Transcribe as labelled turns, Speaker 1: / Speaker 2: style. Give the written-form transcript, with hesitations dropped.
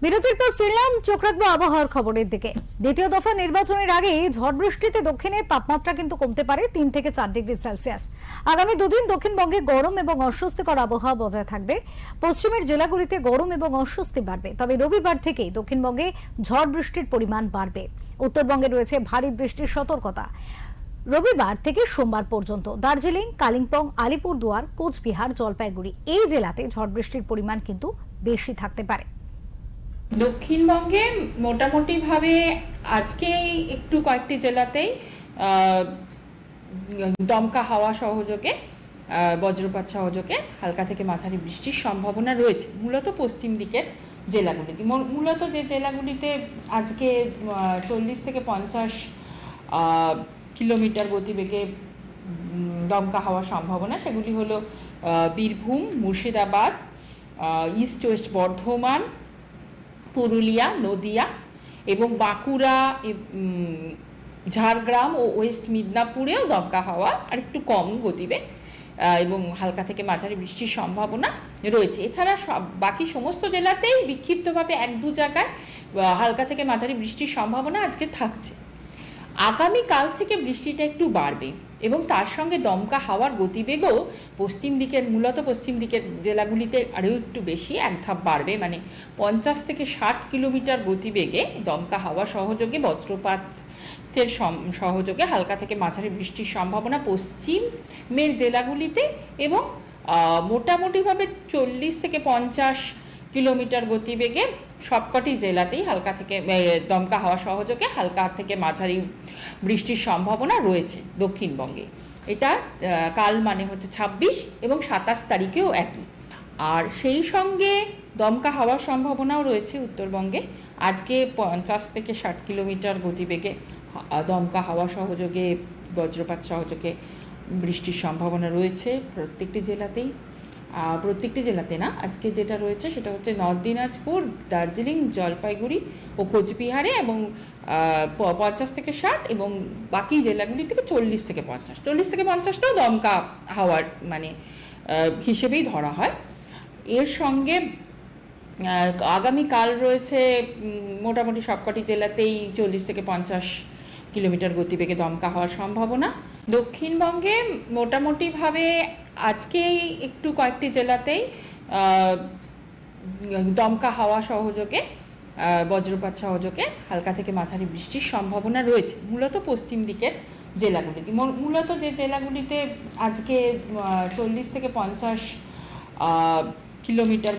Speaker 1: বিরতির পর ফিরলাম, চোখ রাখবো আবহাওয়ার খবরের দিকে। দ্বিতীয় দফা নির্বাচনের আগে ঝড় বৃষ্টিতে দক্ষিণে তাপমাত্রা কিন্তু কমতে পারে 3 থেকে 4 ডিগ্রি সেলসিয়াস। আগামী দুদিন দক্ষিণবঙ্গে গরম এবং অস্বস্তিকর আবহাওয়া বজায় থাকবে। পশ্চিমের জেলাগুলিতে গরম এবং অস্বস্তি বাড়বে, তবে রবিবার থেকেই দক্ষিণবঙ্গে ঝড় বৃষ্টির পরিমাণ বাড়বে। উত্তরবঙ্গে রয়েছে ভারী বৃষ্টির সতর্কতা। রবিবার থেকে সোমবার পর্যন্ত দার্জিলিং, কালিম্পং, আলিপুরদুয়ার, কোচবিহার, জলপাইগুড়ি এই জেলাতে ঝড় বৃষ্টির পরিমাণ কিন্তু বেশি থাকতে পারে।
Speaker 2: দক্ষিণবঙ্গে মোটামুটি ভাবে আজকে একটু কয়েকটি জেলাতেই দমকা হাওয়া সহযোগে বজ্রপাত সহযোগে হালকা থেকে মাঝারি বৃষ্টির সম্ভাবনা রয়েছে, মূলত পশ্চিম দিকের জেলাগুলিতে। মূলত যে জেলাগুলিতে আজকে 40 থেকে 50 কিলোমিটার গতিবেগে দমকা হওয়ার সম্ভাবনা, সেগুলি হলো বীরভূম, মুর্শিদাবাদ, ইস্ট ওয়েস্ট বর্ধমান, পুরুলিয়া, নদিয়া এবং বাঁকুড়া, ঝাড়গ্রাম ও ওয়েস্ট মিদনাপুরেও দমকা হাওয়া আর একটু কম গতিবেগ এবং হালকা থেকে মাঝারি বৃষ্টির সম্ভাবনা রয়েছে। এছাড়া বাকি সমস্ত জেলাতেই বিক্ষিপ্তভাবে 1-2 জায়গায় হালকা থেকে মাঝারি বৃষ্টির সম্ভাবনা আজকে থাকছে। আগামীকাল থেকে বৃষ্টিটা একটু বাড়বে এবং তার সঙ্গে দমকা হাওয়ার গতিবেগও মূলত পশ্চিম দিকের জেলাগুলিতে আরও একটু বেশি, এক ধাপ বাড়বে। মানে 50 থেকে 60 কিলোমিটার গতিবেগে দমকা হাওয়া সহযোগে বজ্রপাতের সহযোগে হালকা থেকে মাঝারি বৃষ্টির সম্ভাবনা পশ্চিমের জেলাগুলিতে এবং মোটামুটিভাবে 40 থেকে 50 কিলোমিটার গতিবেগে সবকটি জেলাতেই হালকা থেকে দমকা হাওয়া সহযোগে হালকা থেকে মাঝারি বৃষ্টির সম্ভাবনা রয়েছে দক্ষিণবঙ্গে। এটা কাল মানে হচ্ছে 26 এবং 27 তারিখেও একই। আর সেই সঙ্গে দমকা হাওয়ার সম্ভাবনাও রয়েছে উত্তরবঙ্গে। আজকে 50 থেকে 60 কিলোমিটার গতিবেগে দমকা হাওয়া সহযোগে বজ্রপাত সহযোগে বৃষ্টির সম্ভাবনা রয়েছে প্রত্যেকটি জেলাতে না, আজকে যেটা রয়েছে সেটা হচ্ছে নর্থ দিনাজপুর, দার্জিলিং, জলপাইগুড়ি ও কোচবিহারে এবং 50 থেকে 60 এবং বাকি জেলাগুলি থেকে 40 থেকে 50। 40 থেকে 50টাও দমকা হাওয়ার মানে হিসেবেই ধরা হয়। এর সঙ্গে আগামীকাল রয়েছে মোটামুটি সবকটি জেলাতেই 40 থেকে 50 কিলোমিটার গতিবেগে দমকা হওয়ার সম্ভাবনা। দক্ষিণবঙ্গে মোটামুটিভাবে আজকে একটু কয়েকটি জেলাতেই দমকা হাওয়া সহযোগে বজ্রপাত সহযোগে হালকা থেকে মাঝারি বৃষ্টির সম্ভাবনা রয়েছে, মূলত পশ্চিম দিকের জেলাগুলিতে। মূলত যে জেলাগুলিতে আজকে 40 থেকে 50 কিলোমিটার